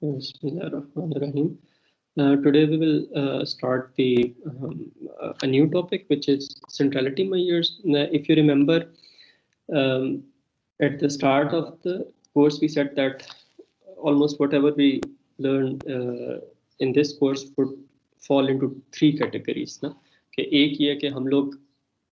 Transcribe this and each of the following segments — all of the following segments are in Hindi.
Bismillahirrahmanirrahim. Today we will start a new topic, which is centrality measures. If you remember, at the start of the course, we said that almost whatever we learned in this course would fall into three categories. ना कि एक ये कि हम लोग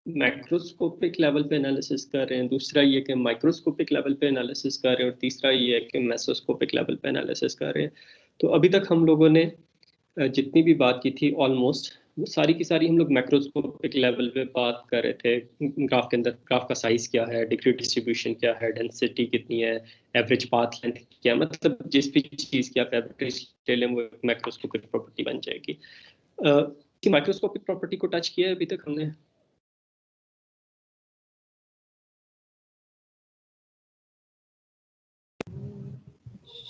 मैक्रोस्कोपिक लेवल पे एनालिसिस कर रहे हैं, दूसरा ये कि माइक्रोस्कोपिक लेवल पे एनालिसिस कर रहे हैं और तीसरा ये है कि मेसोस्कोपिक लेवल पे एनालिसिस कर रहे हैं। तो अभी तक हम लोगों ने जितनी भी बात की थी ऑलमोस्ट सारी की सारी हम लोग मैक्रोस्कोपिक लेवल पे बात कर रहे थे। ग्राफ के अंदर ग्राफ का साइज क्या है, डिग्री डिस्ट्रीब्यूशन क्या है, डेंसिटी कितनी है, एवरेज पाथ लेंथ क्या है, मतलब जिस भी चीज़ की आप एवरेज ले लें वो मैक्रोस्कोपिक प्रॉपर्टी बन जाएगी। कि माइक्रोस्कोपिक प्रॉपर्टी को टच किया है अभी तक हमने?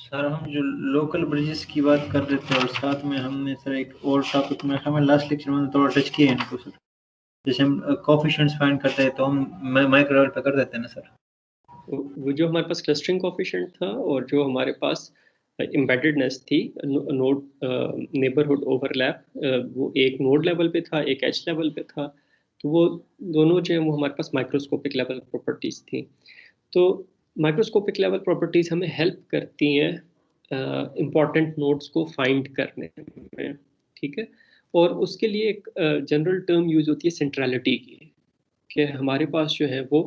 सर हम जो लोकल ब्रिजेस की बात कर रहे थे और साथ में हमने सर एक और टॉपिक में हमें लास्ट लेक्चर में थोड़ा टच किया है इनको सर। जैसे हम कोफिशिएंट्स फाइंड करते हैं तो हम माइक्रो लेवल पे कर देते हैं ना सर। वो जो हमारे पास क्लस्टरिंग कोफिशिएंट था और जो हमारे पास एम्बेडेडनेस थी, नोड नेबरहुड ओवरलैप, वो एक नोड लेवल पे था, एक एज लेवल पे था। तो वो दोनों जो है वो हमारे पास माइक्रोस्कोपिक लेवल प्रॉपर्टीज थी। तो माइक्रोस्कोपिक लेवल प्रॉपर्टीज हमें हेल्प करती हैं इम्पॉर्टेंट नोड्स को फाइंड करने में, ठीक है। और उसके लिए एक जनरल टर्म यूज होती है सेंट्रलिटी की, कि हमारे पास जो है वो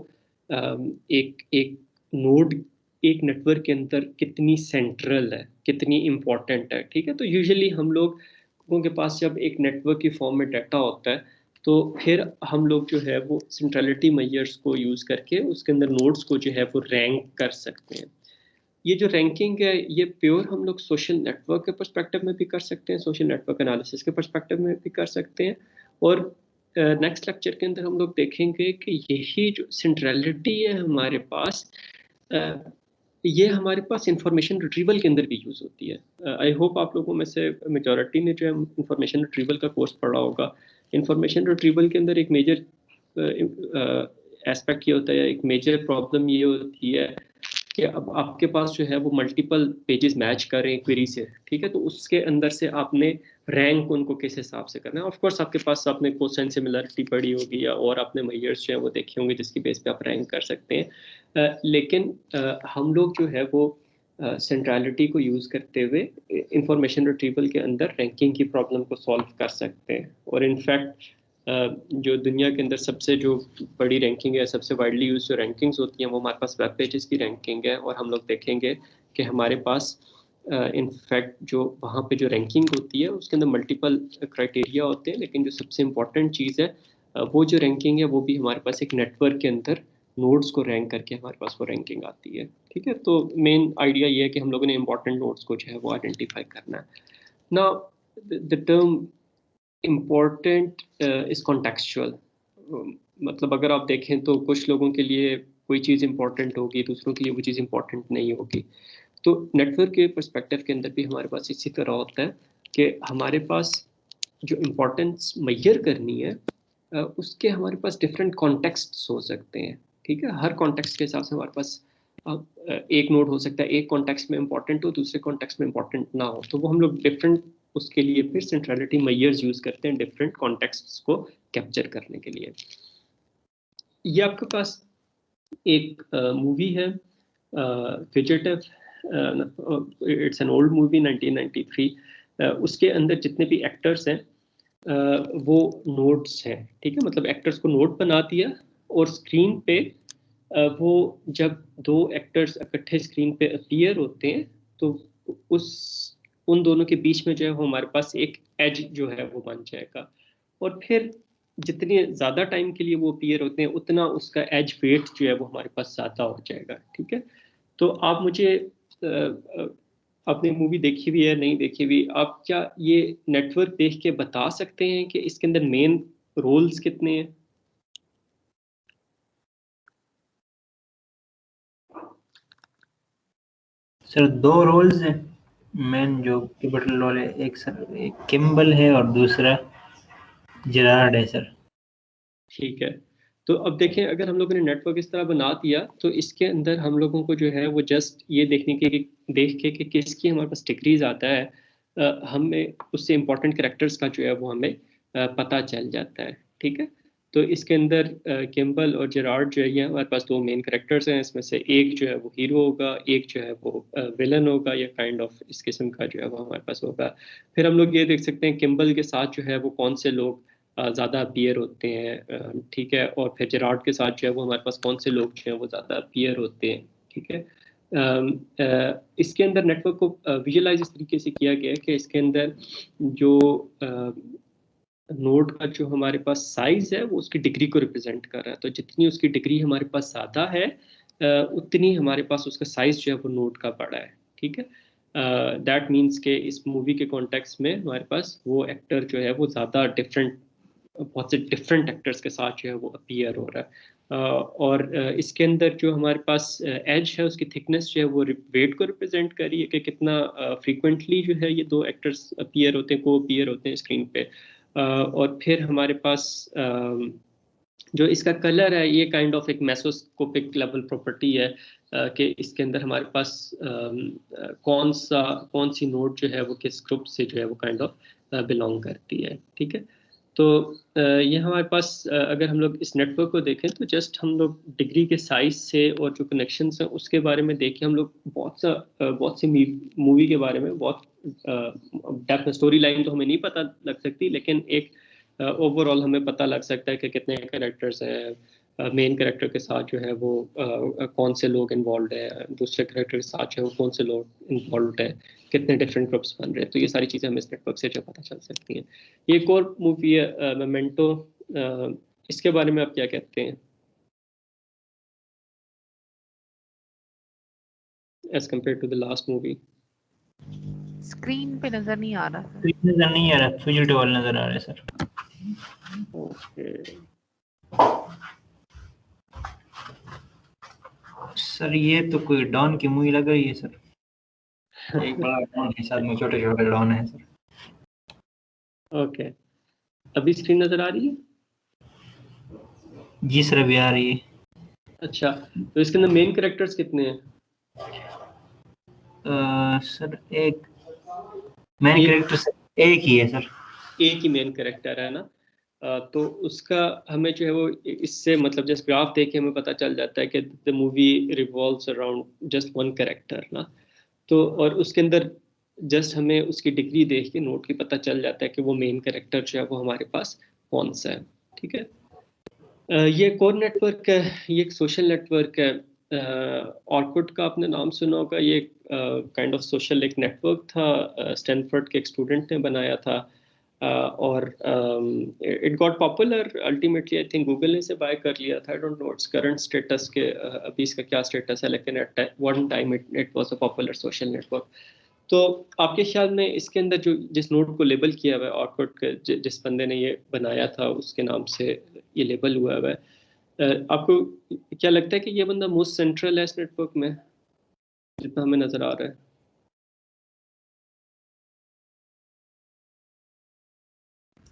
एक एक नोड एक नेटवर्क के अंदर कितनी सेंट्रल है, कितनी इम्पोर्टेंट है, ठीक है। तो यूजुअली हम लोगों के पास जब एक नेटवर्क की फॉर्म में डाटा होता है तो फिर हम लोग जो है वो सेंट्रलिटी मेजर्स को यूज़ करके उसके अंदर नोड्स को जो है वो रैंक कर सकते हैं। ये जो रैंकिंग है ये प्योर हम लोग सोशल नेटवर्क के पर्सपेक्टिव में भी कर सकते हैं, सोशल नेटवर्क एनालिसिस के पर्सपेक्टिव में भी कर सकते हैं। और नेक्स्ट लेक्चर के अंदर हम लोग देखेंगे कि यही जो सेंट्रलिटी है हमारे पास, ये हमारे पास इंफॉर्मेशन रिट्रीवल के अंदर भी यूज़ होती है। आई होप आप लोगों में से मेजॉरिटी ने जो है इंफॉर्मेशन रिट्रीवल का कोर्स पढ़ा होगा। इंफॉर्मेशन रिट्रीवल के अंदर एक मेजर एस्पेक्ट ये होता है, एक मेजर प्रॉब्लम ये होती है कि अब आपके पास जो है वो मल्टीपल पेजेस मैच कर रहे हैं क्वेरी से, ठीक है। तो उसके अंदर से आपने रैंक उनको किस हिसाब से करना है। ऑफ कोर्स आपके पास आपने कोसाइन सिमिलरिटी पढ़ी होगी या और आपने मेजर्स जो है वो देखे होंगे जिसकी बेस पे आप रैंक कर सकते हैं। लेकिन हम लोग जो है वो सेंट्रलिटी को यूज़ करते हुए इंफॉर्मेशन रिट्रीवल के अंदर रैंकिंग की प्रॉब्लम को सॉल्व कर सकते हैं। और इनफैक्ट जो दुनिया के अंदर सबसे जो बड़ी रैंकिंग है, सबसे वाइडली यूज जो रैंकिंग्स होती हैं वो हमारे पास वेब पेजेस की रैंकिंग है। और हम लोग देखेंगे कि हमारे पास इनफैक्ट जो वहाँ पे जो रैंकिंग होती है उसके अंदर मल्टीपल क्राइटेरिया होते हैं, लेकिन जो सबसे इम्पॉर्टेंट चीज़ है वो जो रैंकिंग है वो भी हमारे पास एक नेटवर्क के अंदर नोड्स को रैंक करके हमारे पास वो रैंकिंग आती है, ठीक है। तो मेन आइडिया ये है कि हम लोगों ने इम्पॉर्टेंट नोड्स को जो है वो आइडेंटिफाई करना है। Now the term important is contextual. मतलब अगर आप देखें तो कुछ लोगों के लिए कोई चीज़ इम्पोर्टेंट होगी, दूसरों के लिए वो चीज़ इम्पोर्टेंट नहीं होगी। तो नेटवर्क के पर्सपेक्टिव के अंदर भी हमारे पास इसी तरह होता है कि हमारे पास जो इम्पोर्टेंस मेजर करनी है उसके हमारे पास डिफरेंट कॉन्टेक्स्ट्स हो सकते हैं, ठीक है। हर कॉन्टेक्स्ट के हिसाब से हमारे पास एक नोड हो सकता है, एक कॉन्टेक्स्ट में इम्पोर्टेंट हो, दूसरे कॉन्टेक्स्ट में इम्पोर्टेंट ना हो। तो वो हम लोग डिफरेंट उसके लिए फिर सेंट्रलिटी मेजर्स यूज करते हैं डिफरेंट कॉन्टेक्स्ट्स को कैप्चर करने के लिए। ये आपके पास एक मूवी है fugitive, it's an old movie 1993। उसके अंदर जितने भी एक्टर्स हैं वो नोड्स हैं, ठीक है। मतलब एक्टर्स को नोड बना दिया और स्क्रीन पे वो जब दो एक्टर्स इकट्ठे स्क्रीन पे अपीयर होते हैं तो उन दोनों के बीच में जो है वो हमारे पास एक एज जो है वो बन जाएगा। और फिर जितने ज़्यादा टाइम के लिए वो अपीयर होते हैं उतना उसका एज वेट जो है वो हमारे पास ज़्यादा हो जाएगा, ठीक है। तो आप मुझे आपने मूवी देखी हुई है नहीं देखी हुई, आप क्या ये नेटवर्क देख के बता सकते हैं कि इसके अंदर मेन रोल्स कितने हैं? सर दो रोल्स हैं मेन जो पिवटल रोल है, एक सर किम्बल है और दूसरा जेरार्ड है सर। ठीक है, तो अब देखें, अगर हम लोगों ने नेटवर्क इस तरह बना दिया तो इसके अंदर हम लोगों को जो है वो जस्ट ये देख के कि किसकी हमारे पास डिग्रीज आता है, हमें उससे इम्पोर्टेंट कैरेक्टर्स का जो है वो हमें पता चल जाता है। ठीक है, तो इसके अंदर किम्बल और जेरार्ड जो है ये हमारे पास दो मेन कैरेक्टर्स हैं। इसमें से एक जो है वो हीरो होगा, एक जो है वो विलन होगा, या काइंड ऑफ इस किस्म का जो है वो हमारे पास होगा। फिर हम लोग ये देख सकते हैं किम्बल के साथ जो है वो कौन से लोग ज़्यादा अपीयर होते हैं, ठीक है, और फिर जेरार्ड के साथ जो है वो हमारे पास कौन से लोग जो हैं वो ज़्यादा अपीयर होते हैं। ठीक है, इसके अंदर नेटवर्क को विजुअलाइज इस तरीके से किया गया है कि इसके अंदर जो नोड का जो हमारे पास साइज है वो उसकी डिग्री को रिप्रेजेंट कर रहा है। तो जितनी उसकी डिग्री हमारे पास ज़्यादा है, उतनी हमारे पास उसका साइज जो है वो नोड का बड़ा है। ठीक है, दैट मीन्स के इस मूवी के कॉन्टेक्स्ट में हमारे पास वो एक्टर जो है वो ज़्यादा बहुत से डिफरेंट एक्टर्स के साथ जो है वो अपीयर हो रहा है। और इसके अंदर जो हमारे पास एज है उसकी थिकनेस जो है वो वेट को रिप्रेजेंट कर रही है कि कितना फ्रीक्वेंटली जो है ये दो एक्टर्स अपीयर होते हैं, को अपीयर होते हैं स्क्रीन पे। और फिर हमारे पास जो इसका कलर है ये काइंड ऑफ एक मेसोस्कोपिक लेवल प्रॉपर्टी है, कि इसके अंदर हमारे पास कौन सी नोड जो है वो किस ग्रुप से जो है वो काइंड ऑफ बिलोंग करती है। ठीक है, तो ये हमारे पास अगर हम लोग इस नेटवर्क को देखें तो जस्ट हम लोग डिग्री के साइज से और जो कनेक्शंस हैं उसके बारे में देखें, हम लोग बहुत सी मूवी के बारे में बहुत डेप्थ स्टोरी लाइन तो हमें नहीं पता लग सकती, लेकिन एक ओवरऑल हमें पता लग सकता है कि कितने कैरेक्टर्स हैं, मेन कैरेक्टर के साथ जो है वो कौन से लोग इन्वॉल्व है, दूसरे कैरेक्टर के साथ जो है वो कौन से लोग इन्वॉल्व है, कितने डिफरेंट ग्रुप्स बन रहे हैं। तो ये सारी चीज़ें हमें इस नेटवर्क से जो पता चल सकती हैं। ये एक और मूवी है मेमेंटो, इसके बारे में आप क्या कहते हैं as compare to the last movie? Screen पे नजर नहीं आ रहा सर। स्क्रीन नजर नहीं आ रहा, फिजिट वाल नजर आ रहा है सर। ओके सर ये तो कोई डॉन की मूवी लग रही है सर। एक बड़ा डॉन है, साथ में छोटे छोटे डॉन है सर। ओके, अभी स्क्रीन नजर आ रही है? जी सर अभी आ रही है। अच्छा, तो इसके अंदर मेन कैरेक्टर्स कितने हैं? सर एक मेन कैरेक्टर एक ही है सर। एक ही मेन कैरेक्टर है ना? तो उसका हमें जो है वो इससे मतलब जस्ट ग्राफ देख के हमें पता चल जाता है कि the movie revolves around just one character ना। तो और उसके अंदर जस्ट हमें उसकी डिग्री देख के नोट की पता चल जाता है कि वो मेन कैरेक्टर जो है वो हमारे पास कौन सा है। ठीक है, ये कोर नेटवर्क है, ये एक सोशल नेटवर्क है। ऑर्कुट का आपने नाम सुना होगा, ये काइंड ऑफ सोशल एक नेटवर्क था, स्टैनफोर्ड के एक स्टूडेंट ने बनाया था। और it got popular ultimately, I think Google ने इसे बाय कर लिया था। I don't know its current status के, अभी इसका क्या स्टेटस है, लेकिन at one time it was a popular social network. तो आपके ख्याल में इसके अंदर जो जिस नोड को लेबल किया हुआ है ऑर्कुट के, जिस बंदे ने ये बनाया था उसके नाम से ये लेबल हुआ हुआ है, आपको क्या लगता है कि ये बंदा मोस्ट सेंट्रल है इस नेटवर्क में जितना हमें नजर आ रहा है?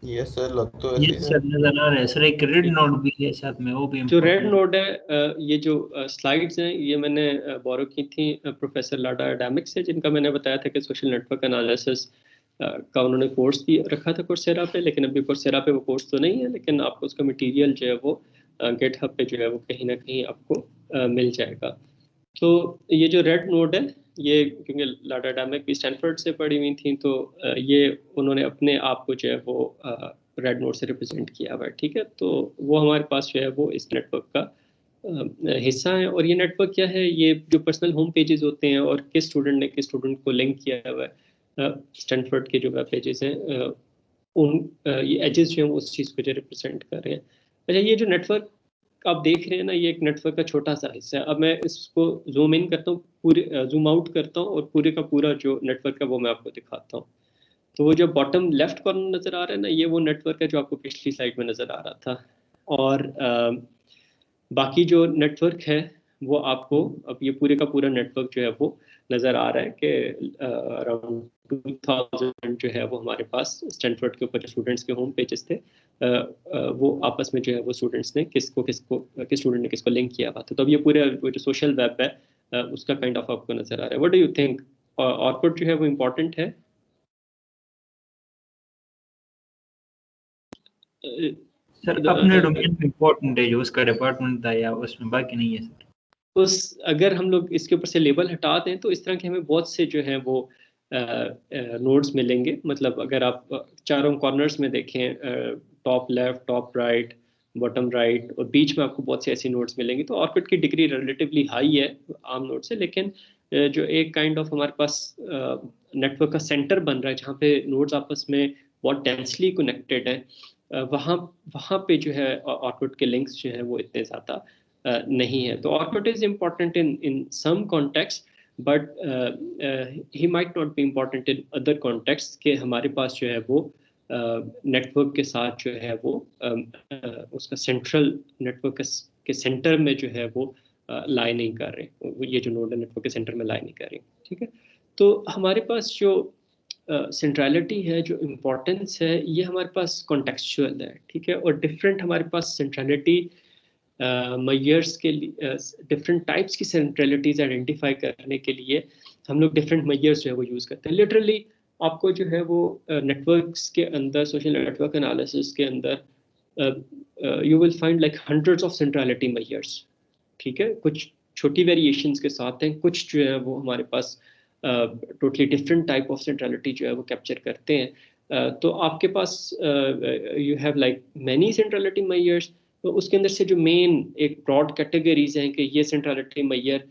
यस सर, लग तो ये ऐसे ही सर नजर आ रहा है सर। एक रेड नोट भी है साथ में, वो भी जो रेड important नोड है, ये जो स्लाइड्स हैं ये मैंने बोरो की थी प्रोफेसर लाडा एडामिक से, जिनका मैंने बताया था कि सोशल नेटवर्क एनालिसिस का उन्होंने कोर्स भी रखा था कोर्सेरा पे, लेकिन अभी कोर्सेरा पे वो कोर्स तो नहीं है, लेकिन आपको उसका मटेरियल जो है वो गेटहब पे जो है वो कहीं ना कहीं आपको मिल जाएगा। तो ये जो रेड नोड है, ये क्योंकि लाडा एडामिक भी स्टैनफोर्ड से पढ़ी हुई थी, तो ये उन्होंने अपने आप को जो है वो रेड नोड से रिप्रेजेंट किया हुआ है। ठीक है, तो वो हमारे पास जो है वो इस नेटवर्क का हिस्सा है। और ये नेटवर्क क्या है, ये जो पर्सनल होम पेजेस होते हैं और किस स्टूडेंट ने किस स्टूडेंट को लिंक किया हुआ है, स्टैनफोर्ड के जो वेब पेजेस हैं, उन ये एजेस जो हैं वो उस चीज़ को जो रिप्रेजेंट कर रहे हैं। अच्छा, ये जो नेटवर्क आप देख रहे हैं ना, ये एक नेटवर्क का छोटा सा हिस्सा है। अब मैं इसको जूम इन करता हूँ, पूरे जूम आउट करता हूँ, और पूरे का पूरा जो नेटवर्क है वो मैं आपको दिखाता हूँ। तो वो जो बॉटम लेफ्ट कॉर्नर नज़र आ रहा है ना, ये वो नेटवर्क है जो आपको पिछली स्लाइड में नज़र आ रहा था। और बाकी जो नेटवर्क है वो आपको अब ये पूरे का पूरा नेटवर्क जो है वो नज़र आ रहा है कि अराउंड 2000 जो है वो हमारे पास स्टैनफोर्ड के ऊपर जो स्टूडेंट्स के होम पेजेस थे, वो आपस में जो है वो स्टूडेंट्स ने किस स्टूडेंट ने किसको लिंक किया हुआ था। तो अब ये पूरे वो जो सोशल वेब है उसका काइंड ऑफ आपको नज़र आ रहा है। What do you think, Orkut जो है वो इम्पोर्टेंट है? सर अपने डोमेन में इम्पोर्टेंट है, जो उसका डिपार्टमेंट था या उसमें, बाकी नहीं है सर। अगर हम लोग इसके ऊपर से लेबल हटा दें तो इस तरह के हमें बहुत से जो हैं वो नोड्स मिलेंगे। मतलब अगर आप चारों कॉर्नर्स में देखें, top left, top right, bottom right, और बीच में आपको बहुत से ऐसी नोड्स मिलेंगी। तो ऑर्किड की डिग्री रिलेटिवली हाई है आम नोड से, लेकिन जो एक काइंड ऑफ हमारे पास नेटवर्क का सेंटर बन रहा है जहाँ पे नोड्स आपस में बहुत डेंसली कनेक्टेड है, वहाँ वहाँ पे जो है ऑर्किड के लिंक्स जो है वो इतने ज़्यादा नहीं है। तो Orkut is important in some context, but he might not be important in other context के हमारे पास जो है वो नेटवर्क के साथ जो है वो उसका सेंट्रल नेटवर्क के सेंटर में जो है वो लाई नहीं कर रहे, ये जो नोड है नेटवर्क के सेंटर में लाई नहीं कर रही। ठीक है, तो हमारे पास जो सेंट्रलिटी है, जो इम्पोर्टेंस है, ये हमारे पास कॉन्टेक्चुअल है। ठीक है, और डिफरेंट हमारे पास सेंट्रलिटी मेजर्स के लिए, डिफरेंट टाइप्स की सेंट्रलिटीज आइडेंटिफाई करने के लिए हम लोग डिफरेंट मेजर्स जो है वो यूज़ करते हैं। लिटरली आपको जो है वो नेटवर्क्स के अंदर, सोशल नेटवर्क एनालिसिस के अंदर you will find like hundreds of centrality measures. ठीक है, कुछ छोटी वेरिएशंस के साथ हैं, कुछ जो है वो हमारे पास totally different type of centrality जो है वो कैप्चर करते हैं। तो आपके पास you have like many centrality measures. तो उसके अंदर से जो मेन एक ब्रॉड कैटेगरीज हैं कि ये सेंट्रलिटी मेजर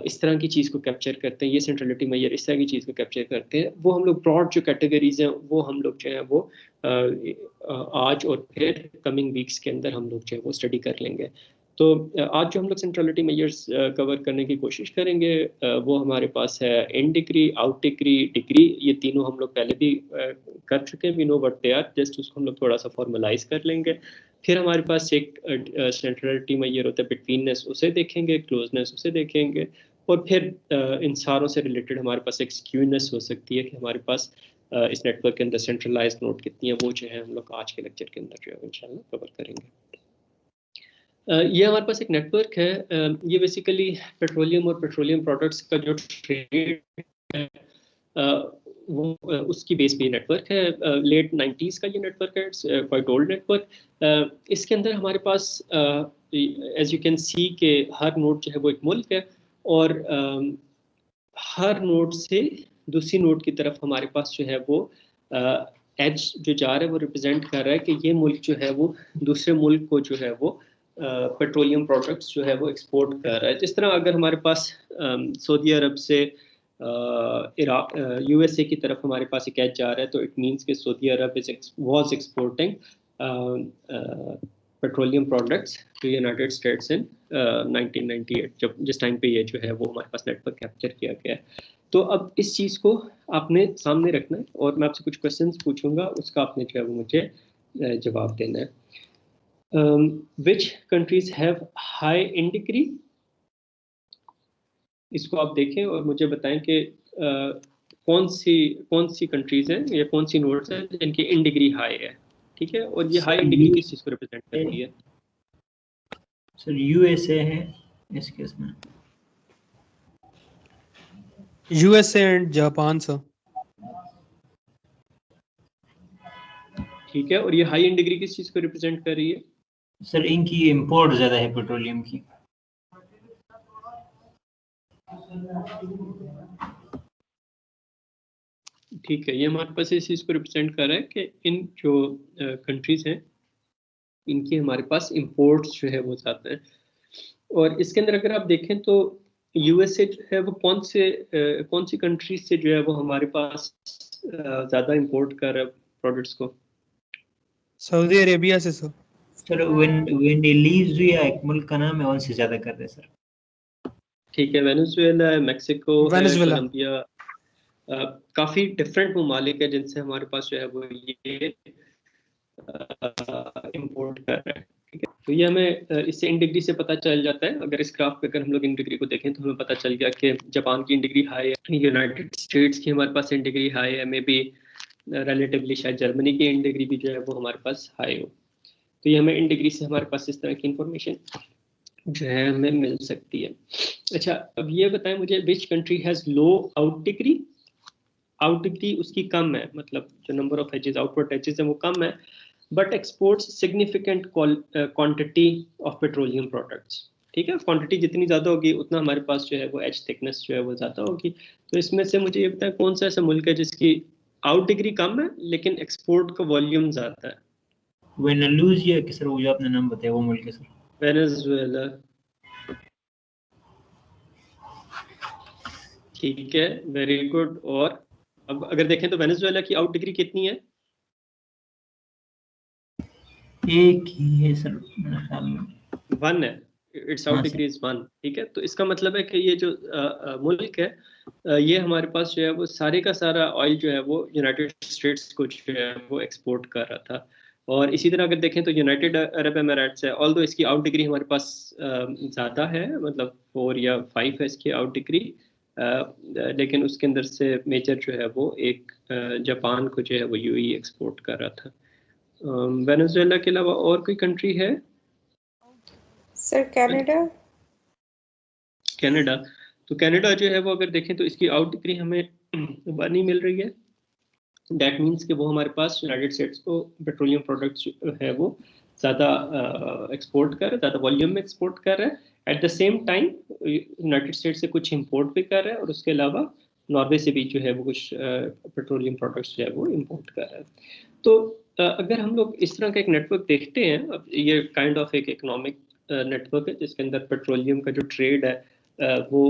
इस तरह की चीज़ को कैप्चर करते हैं, ये सेंट्रलिटी मेजर इस तरह की चीज़ को कैप्चर करते हैं, वो हम लोग ब्रॉड जो कैटेगरीज हैं वो हम लोग जो है वो आज और फिर कमिंग वीक्स के अंदर हम लोग जो है वो स्टडी कर लेंगे। तो आज जो हम लोग सेंट्रलिटी मेजर्स कवर करने की कोशिश करेंगे वो हमारे पास है in degree, out degree, degree. ये तीनों हम लोग पहले भी कर चुके हैं, we know what they are, just उसको हम लोग थोड़ा सा फॉर्मलाइज कर लेंगे। फिर हमारे पास एक सेंट्रलिटी मेजर होता है बिटवीननेस, उसे देखेंगे, क्लोजनेस उसे देखेंगे, और फिर इन सारों से रिलेटेड हमारे पास एक स्क्यूनेस हो सकती है कि हमारे पास इस नेटवर्क के अंदर सेंट्रलाइज्ड नोड कितनी है, वो जो है हम लोग आज के लेक्चर के अंदर जो है इंशाल्लाह कवर करेंगे। ये हमारे पास एक नेटवर्क है, ये बेसिकली पेट्रोलियम और पेट्रोलियम प्रोडक्ट्स का जो ट्रेड है वो उसकी बेस पे नेटवर्क है। लेट 90s का ये नेटवर्क है, इट्स क्वाइट ओल्ड नेटवर्क। इसके अंदर हमारे पास एज यू कैन सी के हर नोड जो है वो एक मुल्क है, और हर नोड से दूसरी नोड की तरफ हमारे पास जो है वो एज जो जा रहा है वो रिप्रेजेंट कर रहा है कि ये मुल्क जो है वो दूसरे मुल्क को जो है वो पेट्रोलियम प्रोडक्ट्स जो है वो एक्सपोर्ट कर रहा है। जिस तरह अगर हमारे पास सऊदी अरब से इराक यूएसए की तरफ हमारे पास एक एज जा रहा है, तो इट मींस कि Saudi Arab was exporting petroleum products to United States in 1998, जब जिस टाइम पे ये जो है वो हमारे पास नेटवर्क कैप्चर किया गया है। तो अब इस चीज़ को आपने सामने रखना है, और मैं आपसे कुछ क्वेश्चंस पूछूंगा, उसका आपने जो है वो मुझे जवाब देना है। Which countries have high in degree? इसको आप देखें और मुझे बताएं कि कौन सी कंट्रीज हैं या कौन सी नोड्स हैं जिनकी इन डिग्री हाई है। ठीक है, और ये हाई इन डिग्री किस चीज़ को रिप्रेजेंट करती है? सर यूएसए है इस केस में। USA and Japan sir. ठीक है, और ये हाई इन डिग्री किस चीज़ को रिप्रेजेंट कर रही है? सर इनकी इंपोर्ट ज़्यादा है पेट्रोलियम की। ठीक है, ये हमारे पास इस चीज़ को रिप्रेजेंट कर रहा है कि इन जो कंट्रीज हैं इनकी हमारे पास इंपोर्ट्स जो है वो ज़्यादा हैं। और इसके अंदर अगर आप देखें तो यूएसए जो है वो कौन सी कंट्रीज से जो है वो हमारे पास ज़्यादा इंपोर्ट कर रहा है प्रोडक्ट्स को? सऊदी अरेबिया से सर। सर वेंडिलीज या एक मुल्क का नाम है, उनसे ज़्यादा कर रहे हैं सर। ठीक है, वेनेजुएला है, मैक्सिको है, वेनेजुएला। कोलंबिया, काफ़ी डिफरेंट ममालिक है जिनसे हमारे पास जो है वो ये इंपोर्ट कर रहा है। ठीक है। तो ये हमें इससे इन डिग्री से पता चल जाता है। अगर इस ग्राफ पे अगर हम लोग इन डिग्री को देखें तो हमें पता चल गया कि जापान की इन डिग्री हाई है, यूनाइटेड स्टेट्स की हमारे पास इन डिग्री हाई है, मे बी रिलेटिवली शायद जर्मनी की इन डिग्री भी जो है वो हमारे पास हाई हो। तो ये हमें इन डिग्री से हमारे पास इस तरह की इंफॉर्मेशन जो है हमें मिल सकती है। अच्छा, अब ये बताएं मुझे, which country has low out degree? Out degree उसकी कम है, मतलब जो number of edges, outward edges है वो कम है, but exports significant quantity of petroleum products. ठीक है, क्वांटिटी जितनी ज़्यादा होगी उतना हमारे पास जो है वो एज थिकनेस जो है वो ज़्यादा होगी। तो इसमें से मुझे ये बताएं कौन सा ऐसा मुल्क है जिसकी आउट डिग्री कम है लेकिन एक्सपोर्ट का वॉल्यूम ज़्यादा है? वेनेजुएला के सर, वो जो आपने नाम बताया वो मुल्क है सर। वेनेजुएला, ठीक है, वेरी गुड। और अब अगर देखें तो वेनेजुएला की आउट डिग्री कितनी है? एक ही है सर मेरे ख्याल में, 1 है, इट्स आउट हाँ सर। Degree is 1। ठीक है, तो इसका मतलब है कि ये जो मुल्क है ये हमारे पास जो है वो सारे का सारा ऑयल जो है वो यूनाइटेड स्टेट्स को जो है वो एक्सपोर्ट कर रहा था। और इसी तरह अगर देखें तो यूनाइटेड अरब एमिरेट्स है, ऑल्दो इसकी आउट डिग्री हमारे पास ज़्यादा है, मतलब 4 या 5 है इसकी आउट डिग्री, लेकिन उसके अंदर से मेजर जो है वो एक जापान को जो है वो यूएई एक्सपोर्ट कर रहा था। वेनेजुएला के अलावा और कोई कंट्री है? Sir Canada. कनाडा, तो कनाडा जो है वो अगर देखें तो इसकी आउट डिग्री हमें 1 ही मिल रही है। दैट मीन्स कि वो हमारे पास यूनाइटेड स्टेट्स को पेट्रोलियम प्रोडक्ट्स है वो ज़्यादा एक्सपोर्ट कर रहा है, ज़्यादा वॉल्यूम में एक्सपोर्ट कर रहा है। At the same time United states से कुछ इंपोर्ट भी कर रहा है, और उसके अलावा नॉर्वे से भी जो है वो कुछ पेट्रोलियम प्रोडक्ट्स जो है वो इंपोर्ट कर रहा है। तो अगर हम लोग इस तरह का एक नेटवर्क देखते हैं, अब ये काइंड ऑफ एक इकोनॉमिक नेटवर्क है जिसके अंदर पेट्रोलियम का जो ट्रेड है वो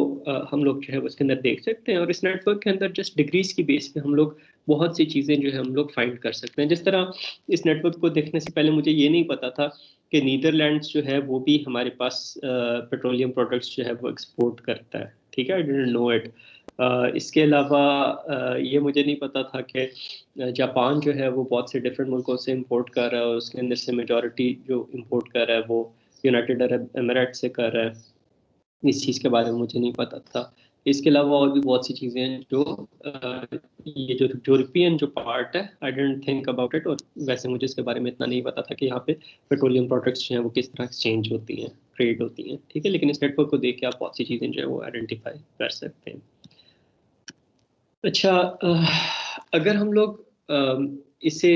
हम लोग जो है उसके अंदर देख सकते हैं। और इस नेटवर्क के अंदर जस्ट डिग्रीज की बेस पे हम लोग बहुत सी चीज़ें जो है हम लोग फाइंड कर सकते हैं। जिस तरह इस नेटवर्क को देखने से पहले मुझे ये नहीं पता था कि नीदरलैंड्स जो है वो भी हमारे पास पेट्रोलियम प्रोडक्ट्स जो है वो एक्सपोर्ट करता है। ठीक है, आई डिडंट नो इट। इसके अलावा ये मुझे नहीं पता था कि जापान जो है वो बहुत से डिफरेंट मुल्कों से इंपोर्ट कर रहा है, और उसके अंदर से मेजॉरिटी जो इंपोर्ट कर रहा है वो यूनाइटेड अरब एमिरेट से कर रहा है। इस चीज़ के बारे में मुझे नहीं पता था। इसके अलावा और भी बहुत सी चीज़ें हैं जो ये जो यूरोपियन जो पार्ट है, आई डेंट थिंक अबाउट इट, और वैसे मुझे इसके बारे में इतना नहीं पता था कि यहाँ पे पेट्रोलियम प्रोडक्ट्स जो हैं वो किस तरह एक्सचेंज होती हैं, ट्रेड होती हैं। ठीक है, लेकिन इस नेटवर्क को देख के आप बहुत सी चीज़ें जो है वो आइडेंटिफाई कर सकते हैं। अच्छा, अगर हम लोग इसे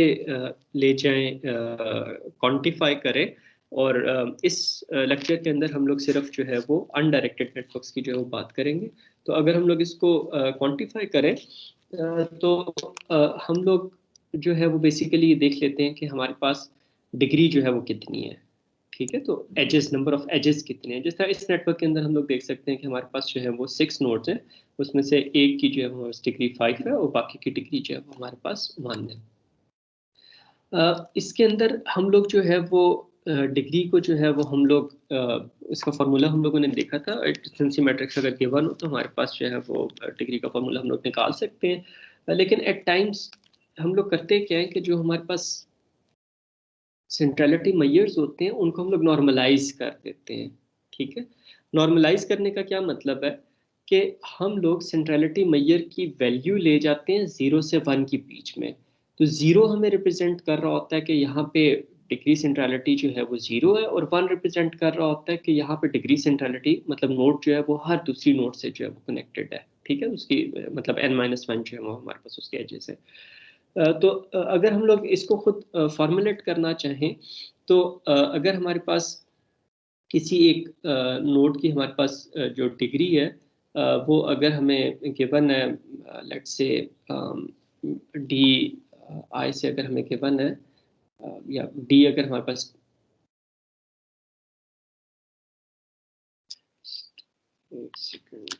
ले जाएं, क्वांटिफाई करें, और इस लेक्चर के अंदर हम लोग सिर्फ जो है वो अनडायरेक्टेड नेटवर्क्स की जो है वो बात करेंगे। तो अगर हम लोग इसको क्वांटिफाई करें तो हम लोग जो है वो बेसिकली ये देख लेते हैं कि हमारे पास डिग्री जो है वो कितनी है। ठीक है, तो एजेस, नंबर ऑफ एजेस कितने हैं। जिस तरह इस नेटवर्क के अंदर हम लोग देख सकते हैं कि हमारे पास जो है वो 6 नोड्स हैं, उसमें से एक की जो है वो डिग्री 5 है और बाकी की डिग्री जो है वो हमारे पास 1 है। इसके अंदर हम लोग जो है वो डिग्री को जो है वो हम लोग इसका फार्मूला हम लोगों ने देखा था। एफिशिएंसी मैट्रिक्स अगर गिवन हो तो हमारे पास जो है वो डिग्री का फार्मूला हम लोग निकाल सकते हैं। लेकिन एट टाइम्स हम लोग करते क्या है कि जो हमारे पास सेंट्रलिटी मेजर्स होते हैं उनको हम लोग नॉर्मलाइज कर देते हैं। ठीक है, नॉर्मलाइज करने का क्या मतलब है कि हम लोग सेंट्रलिटी मेजर की वैल्यू ले जाते हैं 0 से 1 के बीच में। तो 0 हमें रिप्रेजेंट कर रहा होता है कि यहाँ पे डिग्री सेंट्रलिटी जो है वो 0 है, और 1 रिप्रेजेंट कर रहा होता है कि यहाँ पे डिग्री सेंट्रलिटी मतलब नोड जो है वो हर दूसरी नोड से जो है वो कनेक्टेड है। ठीक है, उसकी मतलब n-1 जो है वो हमारे पास उसके एजेस है। तो अगर हम लोग इसको खुद फॉर्मुलेट करना चाहें तो अगर हमारे पास किसी एक नोड की हमारे पास जो डिग्री है वो अगर हमें गिवन है, लेट्स से डी आई से अगर हमें गिवन है, या डी अगर हमारे पास एक सेकंड